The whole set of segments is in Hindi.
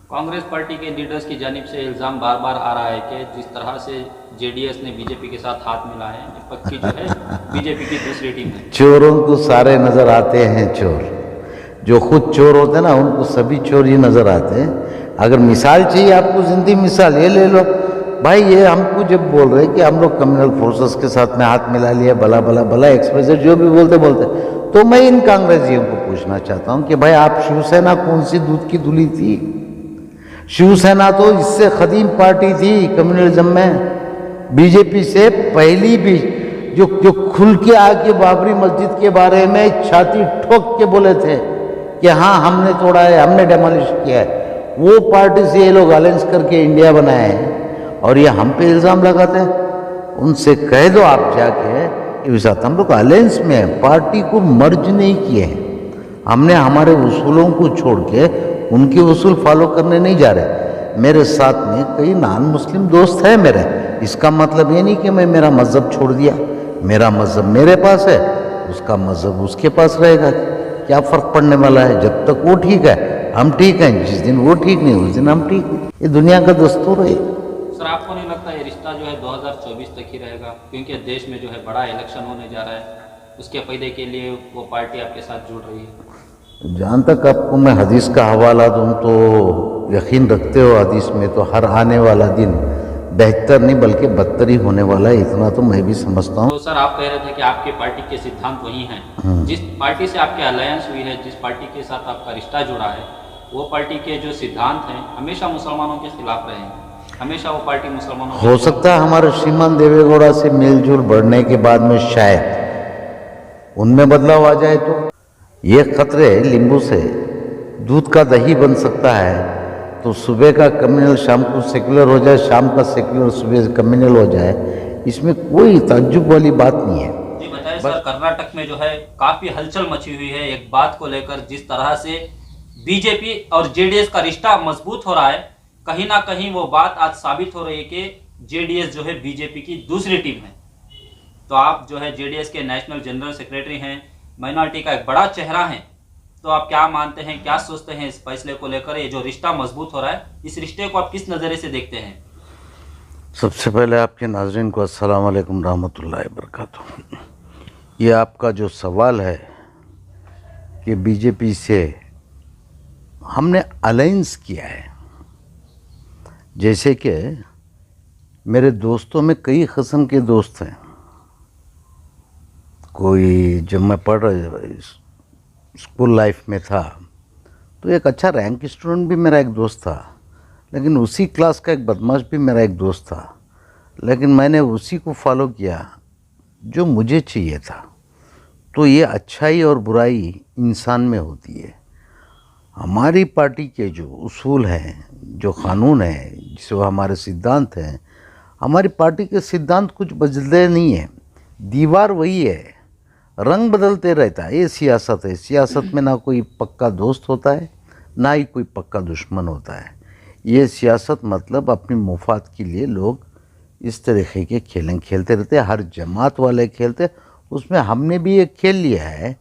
कांग्रेस पार्टी के लीडर्स की जानिब से इल्ज़ाम बार बार आ रहा है कि जिस तरह से जेडीएस ने बीजेपी के साथ हाथ मिला है, ये पक्की जो है बीजेपी की दूसरी टीम है। चोरों को सारे नजर आते हैं चोर, जो खुद चोर होते हैं ना उनको सभी चोर ही नजर आते हैं। अगर मिसाल चाहिए आपको, जिंदी मिसाल ये ले लो भाई। ये हमको जब बोल रहे कि हम लोग कम्युनल फोर्सेस के साथ में हाथ मिला लिया, भला भला भला एक्सप्रेस जो भी बोलते बोलते, तो मैं इन कांग्रेसियों को पूछना चाहता हूं कि भाई आप शिवसेना कौन सी दूध की धुली थी? शिवसेना तो इससे कदीम पार्टी थी कम्युनलिज्म में। बीजेपी से पहली भी जो खुल के आके बाबरी मस्जिद के बारे में छाती ठोक के बोले थे कि हाँ हमने तोड़ा है, हमने डेमोलिश किया है, वो पार्टी से ये लोग अलायंस करके इंडिया बनाए हैं और ये हम पे इल्ज़ाम लगाते हैं। उनसे कह दो आप जाके कि साथ हम लोग अलायंस में हैं, पार्टी को मर्ज नहीं किए हैं। हमने हमारे उसूलों को छोड़ के उनके उसूल फॉलो करने नहीं जा रहे। मेरे साथ में कई नॉन मुस्लिम दोस्त हैं मेरे, इसका मतलब ये नहीं कि मैं मेरा मज़हब छोड़ दिया। मेरा मज़हब मेरे पास है, उसका मज़हब उसके पास रहेगा। क्या फ़र्क पड़ने वाला है? जब तक वो ठीक है हम ठीक हैं, जिस दिन वो ठीक नहीं उस दिन हम ठीक नहीं। ये दुनिया का दस्तूर है। सर, आपको नहीं लगता ये रिश्ता जो है 2024 तक ही रहेगा, क्योंकि देश में जो है बड़ा इलेक्शन होने जा रहा है, उसके फायदे के लिए वो पार्टी आपके साथ जुड़ रही है? जहाँ तक आपको मैं हदीस का हवाला दूँ तो यकीन रखते हो, हदीस में तो हर आने वाला दिन बेहतर नहीं बल्कि बदतर ही होने वाला है, इतना तो मैं भी समझता हूँ। तो सर, आप कह रहे थे कि आपकी पार्टी के सिद्धांत वही हैं। जिस पार्टी से आपकी अलायंस हुई है, जिस पार्टी के साथ आपका रिश्ता जुड़ा है, वो पार्टी के जो सिद्धांत हैं हमेशा मुसलमानों के खिलाफ रहे हैं। हमेशा वो पार्टी मुसलमानों हो सकता है हमारे श्रीमान देवेगौड़ा से मेलजोल बढ़ने के बाद में शायद उनमें बदलाव आ जाए, तो ये खतरे नींबू से दूध का दही बन सकता है। तो सुबह का कम्युनल शाम को सेक्युलर हो जाए, शाम का सेक्युलर सुबह कम्युनल हो जाए, इसमें कोई ताज्जुब वाली बात नहीं है। जी बताइए सर, कर्नाटक में जो है काफी हलचल मची हुई है एक बात को लेकर, जिस तरह से बीजेपी और जेडीएस का रिश्ता मजबूत हो रहा है, कहीं ना कहीं वो बात आज साबित हो रही है कि जेडीएस जो है बीजेपी की दूसरी टीम है। तो आप जो है जेडीएस के नेशनल जनरल सेक्रेटरी हैं, माइनॉरिटी का एक बड़ा चेहरा है, तो आप क्या मानते हैं, क्या सोचते हैं इस फैसले को लेकर? ये जो रिश्ता मजबूत हो रहा है, इस रिश्ते को आप किस नज़रिए से देखते हैं? सबसे पहले आपके नाज़रीन को अस्सलाम वालेकुम रहमतुल्लाहि वबरकातुहू। ये आपका जो सवाल है कि बीजेपी से हमने अलायंस किया है, जैसे कि मेरे दोस्तों में कई किस्म के दोस्त हैं। कोई जब मैं पढ़ रहा स्कूल लाइफ में था तो एक अच्छा रैंक स्टूडेंट भी मेरा एक दोस्त था, लेकिन उसी क्लास का एक बदमाश भी मेरा एक दोस्त था, लेकिन मैंने उसी को फॉलो किया जो मुझे चाहिए था। तो ये अच्छाई और बुराई इंसान में होती है। हमारी पार्टी के जो उसूल हैं, जो कानून हैं, जो हमारे सिद्धांत हैं, हमारी पार्टी के सिद्धांत कुछ बदलते नहीं है, दीवार वही है, रंग बदलते रहता है। ये सियासत है। सियासत में ना कोई पक्का दोस्त होता है, ना ही कोई पक्का दुश्मन होता है। ये सियासत मतलब अपनी मुफाद के लिए लोग इस तरीके के खेलें खेलते रहते हैं। हर जमात वाले खेलते, उसमें हमने भी एक खेल लिया है।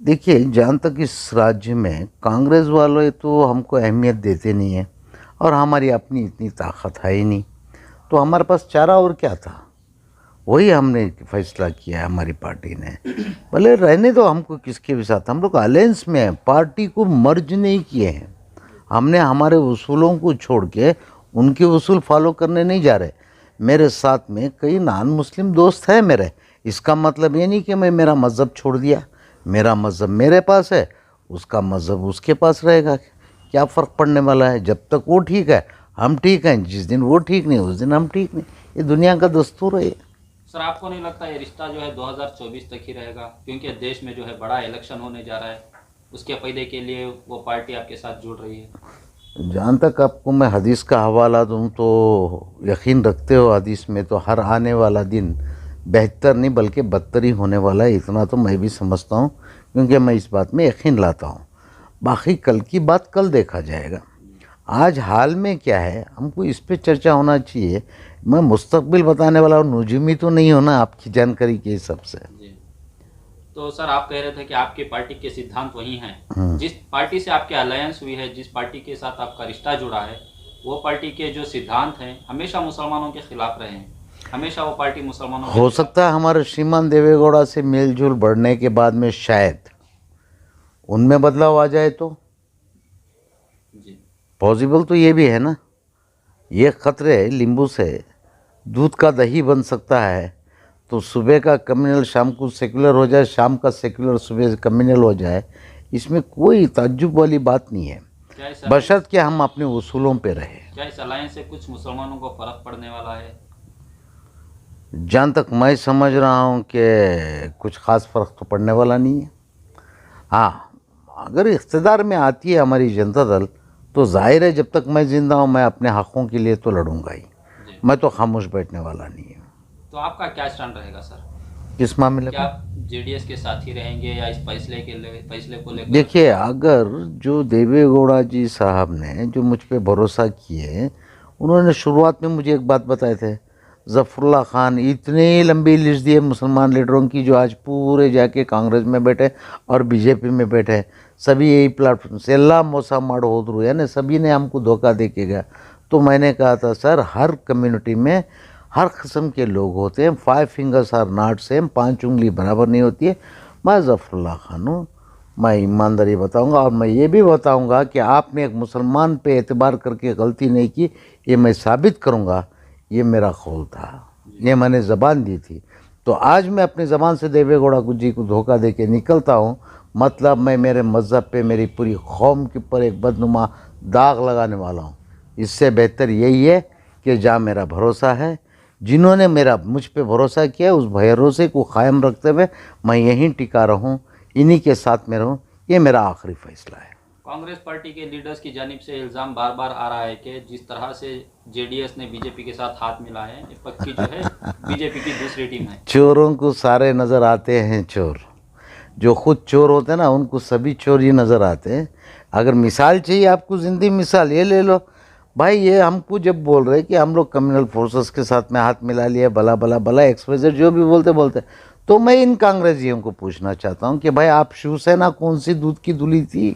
देखिए, जहाँ तक इस राज्य में कांग्रेस वाले तो हमको अहमियत देते नहीं हैं और हमारी अपनी इतनी ताकत है ही नहीं, तो हमारे पास चारा और क्या था, वही हमने फैसला किया है हमारी पार्टी ने। भले रहने दो हमको किसके भी साथ, हम लोग अलायंस में हैं, पार्टी को मर्ज नहीं किए हैं। हमने हमारे उसूलों को छोड़ के उनके उसूल फॉलो करने नहीं जा रहे। मेरे साथ में कई नॉन मुस्लिम दोस्त हैं मेरे, इसका मतलब ये नहीं कि मैं मेरा मज़हब छोड़ दिया। मेरा मज़हब मेरे पास है, उसका मज़हब उसके पास रहेगा। क्या फ़र्क पड़ने वाला है? जब तक वो ठीक है हम ठीक हैं, जिस दिन वो ठीक नहीं उस दिन हम ठीक नहीं। ये दुनिया का दस्तूर है। सर, आपको नहीं लगता ये रिश्ता जो है 2024 तक ही रहेगा, क्योंकि देश में जो है बड़ा इलेक्शन होने जा रहा है, उसके फायदे के लिए वो पार्टी आपके साथ जुड़ रही है? जहाँ तक आपको मैं हदीस का हवाला दूँ तो यकीन रखते हो, हदीस में तो हर आने वाला दिन बेहतर नहीं बल्कि बदतर ही होने वाला है, इतना तो मैं भी समझता हूँ, क्योंकि मैं इस बात में यकीन लाता हूँ। बाकी कल की बात कल देखा जाएगा। आज हाल में क्या है हमको इस पे चर्चा होना चाहिए। मैं मुस्तकबिल बताने वाला और नुजूमी तो नहीं होना आपकी जानकारी के हिसाब से। तो सर आप कह रहे थे कि आपकी पार्टी के सिद्धांत वही हैं। जिस पार्टी से आपकी अलायंस हुई है, जिस पार्टी के साथ आपका रिश्ता जुड़ा है, वो पार्टी के जो सिद्धांत हैं हमेशा मुसलमानों के खिलाफ रहे हैं। हमेशा वो पार्टी मुसलमानों के हो खिलाफ- सकता है हमारे श्रीमान देवेगौड़ा से मेलजोल बढ़ने के बाद में शायद उनमें बदलाव आ जाए, तो जी पॉसिबल तो ये भी है ना। ये खतरे नींबू से दूध का दही बन सकता है। तो सुबह का कम्युनल शाम को सेकुलर हो जाए, शाम का सेकुलर सुबह कम्युनल हो जाए, इसमें कोई ताज्जुब वाली बात नहीं है, क्या इस बशर्त कि हम अपने उसूलों पे रहे। क्या इस अलायंस से कुछ मुसलमानों को फर्क पड़ने वाला है? जहाँ तक मैं समझ रहा हूँ कि कुछ ख़ास फ़र्क तो पड़ने वाला नहीं है। हाँ, अगर इक़्तिदार में आती है हमारी जनता दल, तो जाहिर है जब तक मैं ज़िंदा हूँ मैं अपने हक़ों के लिए तो लड़ूंगा ही। जी। मैं तो खामोश बैठने वाला नहीं हूँ। तो आपका क्या स्टैंड रहेगा सर? किस मामले क्या में? आप जेडीएस के साथ ही रहेंगे या इस फैसले को लेकर? देखिए, अगर जो देवेगौड़ा जी साहब ने जो मुझ पे भरोसा किए, उन्होंने शुरुआत में मुझे एक बात बताए थे, ज़फ़रुल्लाह खान, इतनी लंबी लिस्ट दी है मुसलमान लीडरों की जो आज पूरे जाके कांग्रेस में बैठे और बीजेपी में बैठे, सभी यही प्लेटफॉर्म से अल्लाह मोसा माड़ो होदरू, यानी सभी ने हमको धोखा दे के गया। तो मैंने कहा था सर, हर कम्युनिटी में हर किस्म के लोग होते हैं, 5 फिंगर्स आर नॉट सेम, 5 उंगली बराबर नहीं होती है। मैं ज़फ़रुल्लाह खान हूँ, मैं ईमानदारी बताऊंगा और मैं ये भी बताऊंगा कि आपने एक मुसलमान पे एतबार करके गलती नहीं की, ये मैं साबित करूंगा। ये मेरा कौल था, ये मैंने ज़बान दी थी। तो आज मैं अपनी ज़बान से देवेगौड़ा जी को धोखा दे के निकलता हूँ, मतलब मैं मेरे मज़हब पे, मेरी पूरी कौम के ऊपर एक बदनुमा दाग लगाने वाला हूँ। इससे बेहतर यही है कि जहाँ मेरा भरोसा है, जिन्होंने मुझ पे भरोसा किया, उस भरोसे को कायम रखते हुए मैं यहीं टिका रहूं, इन्हीं के साथ में रहूं। ये मेरा आखिरी फैसला है। कांग्रेस पार्टी के लीडर्स की जानिब से इल्ज़ाम बार बार आ रहा है कि जिस तरह से जेडीएस ने बीजेपी के साथ हाथ मिला है, ये पक्की जो है बीजेपी की दूसरी टीम है। चोरों को सारे नज़र आते हैं चोर, जो खुद चोर होते हैं ना, उनको सभी चोर ही नज़र आते हैं। अगर मिसाल चाहिए आपको, ज़िंदी मिसाल ये ले लो भाई। ये हमको जब बोल रहे कि हम लोग कम्युनल फोर्सेस के साथ में हाथ मिला लिए, भला भला भला एक्सप्रेस जो भी बोलते, तो मैं इन कांग्रेसियों को पूछना चाहता हूँ कि भाई आप शिवसेना कौन सी दूध की धुली थी?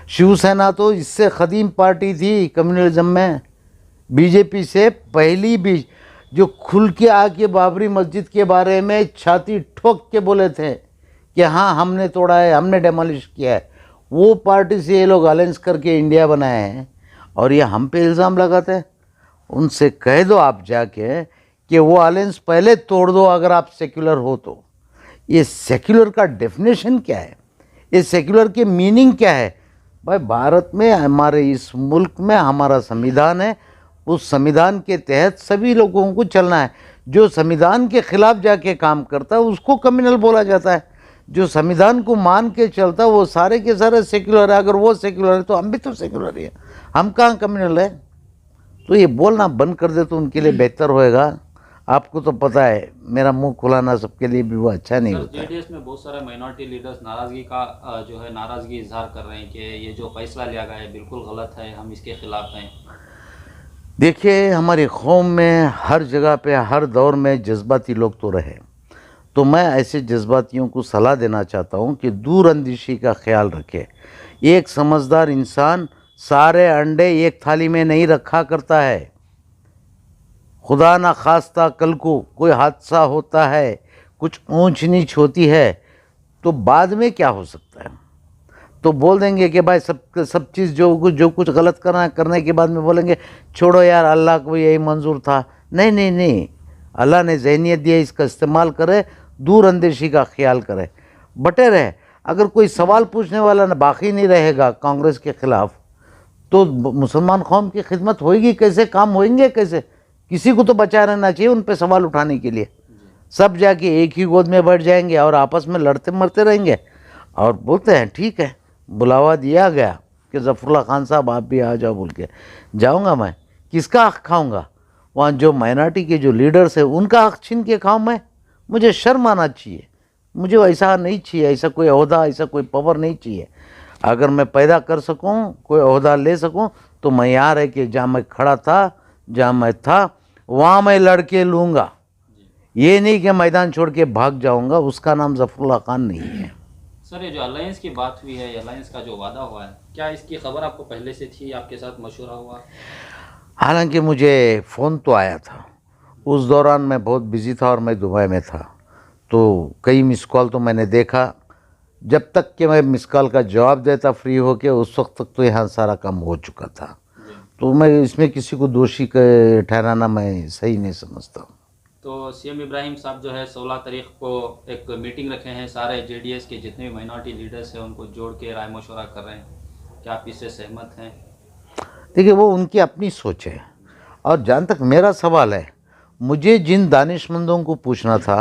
शिवसेना तो इससे कदीम पार्टी थी कम्युनलिज्म में। बीजेपी से पहली भी जो खुल के आके बाबरी मस्जिद के बारे में छाती ठोक के बोले थे कि हाँ हमने तोड़ा है, हमने डेमोलिश किया है, वो पार्टी से ये लोग अलायंस करके इंडिया बनाए हैं और ये हम पे इल्ज़ाम लगाते हैं। उनसे कह दो आप जाके कि वो अलायंस पहले तोड़ दो अगर आप सेक्युलर हो तो। ये सेक्युलर का डेफिनेशन क्या है? ये सेक्युलर की मीनिंग क्या है? भाई भारत में, हमारे इस मुल्क में हमारा संविधान है, उस संविधान के तहत सभी लोगों को चलना है। जो संविधान के खिलाफ जाके काम करता है उसको कम्युनल बोला जाता है। जो संविधान को मान के चलता है वो सारे के सारे सेक्युलर है। अगर वो सेक्युलर है तो हम भी तो सेक्युलर ही हैं, हम कहाँ कम्युनल है? तो ये बोलना बंद कर दे तो उनके लिए बेहतर होएगा। आपको तो पता है मेरा मुंह खुलाना सबके लिए भी वो अच्छा नहीं होता है। जेडीएस में बहुत सारे माइनॉरिटी लीडर्स नाराजगी का जो है नाराजगी इजहार कर रहे हैं कि ये जो फैसला लिया गया है बिल्कुल गलत है, हम इसके खिलाफ हैं। देखिए, हमारी कौम में हर जगह पे हर दौर में जज्बाती लोग तो रहे, तो मैं ऐसे जज्बातियों को सलाह देना चाहता हूँ कि दूर अंदेशी का ख्याल रखें। एक समझदार इंसान सारे अंडे एक थाली में नहीं रखा करता है। खुदा ना खास्ता कल को कोई हादसा होता है, कुछ ऊंच नीच होती है, तो बाद में क्या हो सकता है? तो बोल देंगे कि भाई सब चीज़ जो कुछ गलत करने के बाद में बोलेंगे छोड़ो यार, अल्लाह को यही मंजूर था। नहीं नहीं नहीं, अल्लाह ने जहनियत दिया, इसका इस्तेमाल करे, दूर अंदेशी का ख्याल करे, बटे रहे। अगर कोई सवाल पूछने वाला ना बाकी नहीं रहेगा कांग्रेस के ख़िलाफ़, तो मुसलमान कौम की खिदमत होएगी कैसे, काम होएंगे कैसे? किसी को तो बचा रहना चाहिए उन पे सवाल उठाने के लिए। सब जाके एक ही गोद में बैठ जाएंगे और आपस में लड़ते मरते रहेंगे और बोलते हैं ठीक है, बुलावा दिया गया कि ज़फ़रुल्लाह खान साहब आप भी आ जाओ बोल के। जाऊँगा मैं, किसका हक़ खाऊँगा? वहाँ जो माइनॉरिटी के जो लीडर्स हैं उनका हक़ छीन के खाऊँ मैं? मुझे शर्म आना चाहिए। मुझे ऐसा नहीं चाहिए, ऐसा कोई ओहदा, ऐसा कोई पावर नहीं चाहिए। अगर मैं पैदा कर सकूं, कोई ओहदा ले सकूं, तो मैं यहाँ रह के जहाँ मैं खड़ा था, जहाँ मैं था, वहाँ मैं लड़के लूँगा। ये नहीं कि मैदान छोड़ के भाग जाऊंगा, उसका नाम ज़फ़रुल्लाह खान नहीं है। सर, ये जो अलायंस की बात हुई है, अलायंस का जो वादा हुआ है, क्या इसकी खबर आपको पहले से थी, आपके साथ मशवरा हुआ? हालांकि मुझे फ़ोन तो आया था, उस दौरान मैं बहुत बिज़ी था और मैं दुबई में था, तो कई मिस कॉल तो मैंने देखा। जब तक कि मैं मिस कॉल का जवाब देता फ्री होके, उस वक्त तक तो यहाँ सारा काम हो चुका था। जी। तो मैं इसमें किसी को दोषी ठहराना मैं सही नहीं समझता। तो सीएम इब्राहिम साहब जो है 16 तारीख को एक मीटिंग रखे हैं, सारे जेडीएस के जितने भी माइनॉरिटी लीडर्स हैं उनको जोड़ के राय मशवरा कर रहे हैं, क्या आप इससे सहमत हैं? देखिए, वो उनकी अपनी सोच है, और जहाँ तक मेरा सवाल है, मुझे जिन दानिशमंदों को पूछना था,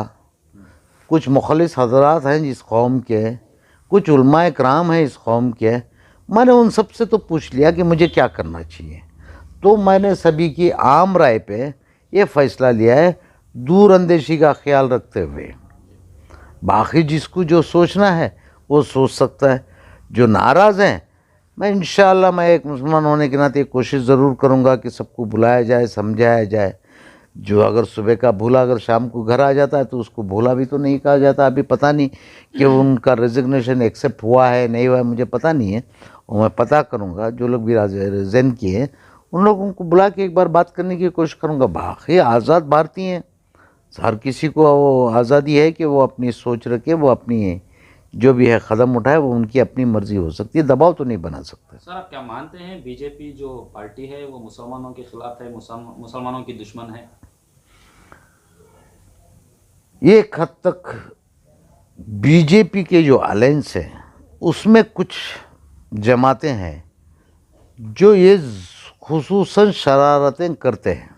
कुछ मुखलिस हजरात हैं जिस कौम के, कुछ उलमाए कराम हैं इस कौम के, मैंने उन सब से तो पूछ लिया कि मुझे क्या करना चाहिए। तो मैंने सभी की आम राय पे ये फ़ैसला लिया है, दूर अंदेशी का ख्याल रखते हुए। बाकी जिसको जो सोचना है वो सोच सकता है। जो नाराज़ हैं, मैं इंशाअल्लाह मैं एक मुसलमान होने के नाते कोशिश ज़रूर करूँगा कि सबको बुलाया जाए, समझाया जाए। जो अगर सुबह का भूला अगर शाम को घर आ जाता है तो उसको भूला भी तो नहीं कहा जाता। अभी पता नहीं कि उनका रेजिग्नेशन एक्सेप्ट हुआ है नहीं हुआ है, मुझे पता नहीं है, और मैं पता करूँगा। जो लोग भी रिज़ाइन किए हैं उन लोगों को बुला के एक बार बात करने की कोशिश करूँगा। बाकी आज़ाद भारतीय हैं, हर किसी को वो आज़ादी है कि वो अपनी सोच रखे, वो अपनी जो भी है कदम उठाए, वो उनकी अपनी मर्ज़ी हो सकती है, दबाव तो नहीं बना सकते। सर, आप क्या मानते हैं बीजेपी जो पार्टी है वो मुसलमानों के खिलाफ है, मुसलमानों की दुश्मन है? ये एक हद तक बीजेपी के जो अलायंस है उसमें कुछ जमातें हैं जो ये खुसूसन शरारतें करते हैं।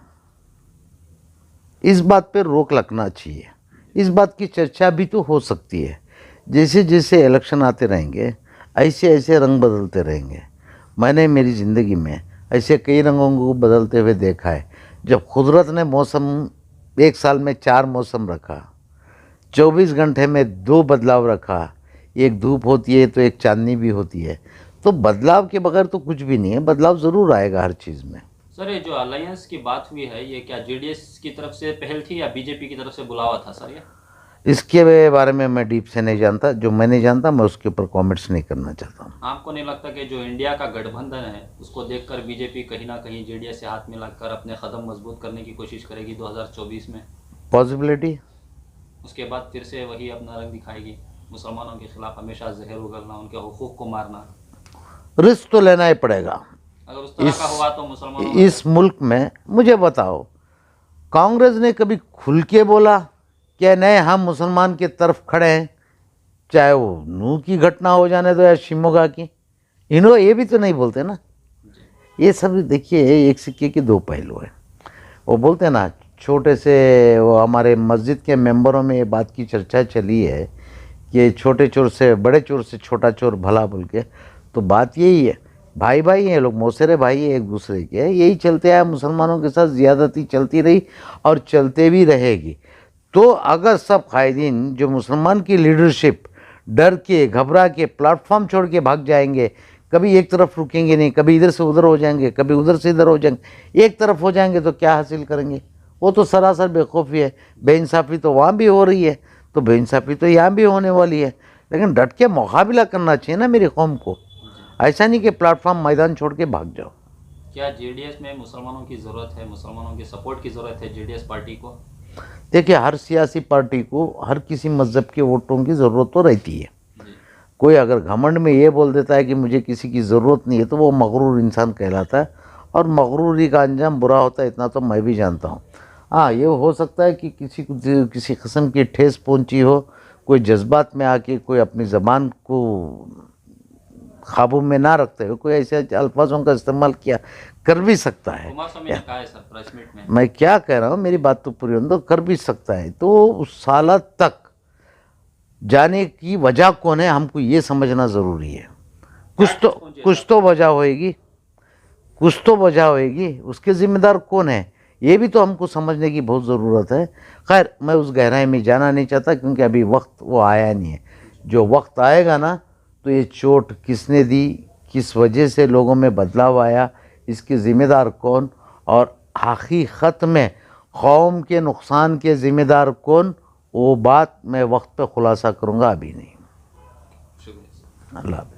इस बात पे रोक लगना चाहिए। इस बात की चर्चा भी तो हो सकती है। जैसे जैसे इलेक्शन आते रहेंगे ऐसे ऐसे रंग बदलते रहेंगे। मैंने मेरी ज़िंदगी में ऐसे कई रंगों को बदलते हुए देखा है। जब कुदरत ने मौसम एक साल में 4 मौसम रखा, 24 घंटे में 2 बदलाव रखा, एक धूप होती है तो एक चांदनी भी होती है, तो बदलाव के बगैर तो कुछ भी नहीं है। बदलाव ज़रूर आएगा हर चीज़ में। सर, ये जो अलायंस की बात हुई है, ये क्या जेडीएस की तरफ से पहल थी या बीजेपी की तरफ से बुलावा था सर? ये इसके बारे में मैं डीप से नहीं जानता। जो मैं नहीं जानता मैं उसके ऊपर कमेंट्स नहीं करना चाहता हूँ। आपको नहीं लगता कि जो इंडिया का गठबंधन है उसको देखकर बीजेपी कहीं ना कहीं जेडीएस से हाथ मिलाकर अपने कदम मजबूत करने की कोशिश करेगी 2024 में? पॉसिबिलिटी। उसके बाद फिर से वही अपना रंग दिखाएगी, मुसलमानों के खिलाफ हमेशा जहर उगलना, उनके हुकूक को मारना। रिस्क तो लेना ही पड़ेगा। अगर उस तरह का हुआ तो मुसलमानों इस मुल्क में मुझे बताओ, कांग्रेस ने कभी खुल के बोला कि नहीं हम मुसलमान की तरफ खड़े हैं, चाहे वो नूह की घटना हो जाने दो या शिमोगा की। इन्हों ये भी तो नहीं बोलते ना। ये सब देखिए एक सिक्के के दो पहलू है। वो बोलते हैं ना, छोटे से वो हमारे मस्जिद के मेंबरों में ये बात की चर्चा चली है कि छोटे चोर से बड़े चोर से छोटा चोर भला बोल के। तो बात यही है, भाई भाई हैं लोग, मौसेरे भाई हैं एक दूसरे के। यही चलते आया, मुसलमानों के साथ ज़्यादती चलती रही और चलते भी रहेगी। तो अगर सब कायदीन जो मुसलमान की लीडरशिप डर के घबरा के प्लेटफॉर्म छोड़ के भाग जाएंगे, कभी एक तरफ रुकेंगे नहीं, कभी इधर से उधर हो जाएंगे, कभी उधर से इधर हो जाएंगे, एक तरफ हो जाएंगे तो क्या हासिल करेंगे? वो तो सरासर बेवकूफ़ी है। बेइंसाफ़ी तो वहाँ भी हो रही है, तो बेइंसाफ़ी तो यहाँ भी होने वाली है। लेकिन डट के मुकाबला करना चाहिए ना मेरी कौम को। ऐसा नहीं कि प्लेटफॉर्म मैदान छोड़ के भाग जाओ। क्या जेडीएस में मुसलमानों की ज़रूरत है, मुसलमानों के सपोर्ट की ज़रूरत है जेडीएस पार्टी को? देखिए, हर सियासी पार्टी को हर किसी मज़हब के वोटों की ज़रूरत तो रहती है। कोई अगर घमंड में ये बोल देता है कि मुझे किसी की ज़रूरत नहीं है तो वो मगरूर इंसान कहलाता है, और मगरूरी का अंजाम बुरा होता है, इतना तो मैं भी जानता हूँ। हाँ, ये हो सकता है कि किसी को किसी किस्म की ठेस पहुँची हो, कोई जज्बात में आके कोई अपनी ज़बान को काबू में ना रखते हुए कोई ऐसे अल्फाजों का इस्तेमाल किया, कर भी सकता है। कुमारस्वामी ने कहा है सर प्रेस मीट में। मैं क्या कह रहा हूँ, मेरी बात तो पूरी होने दो, कर भी सकता है। तो उस हालत तक जाने की वजह कौन है, हमको ये समझना ज़रूरी है। कुछ तो वजह होएगी, कुछ तो वजह होएगी, उसके ज़िम्मेदार कौन है ये भी तो हमको समझने की बहुत ज़रूरत है। खैर, मैं उस गहराई में जाना नहीं चाहता क्योंकि अभी वक्त वो आया नहीं है। जो वक्त आएगा ना, तो ये चोट किसने दी, किस वजह से लोगों में बदलाव आया, इसके ज़िम्मेदार कौन, और आखिरी ख़त में कौम के नुकसान के ज़िम्मेदार कौन, वो बात मैं वक्त पे खुलासा करूँगा, अभी नहीं। शुक्रिया। अल्लाह हाफ़िज़।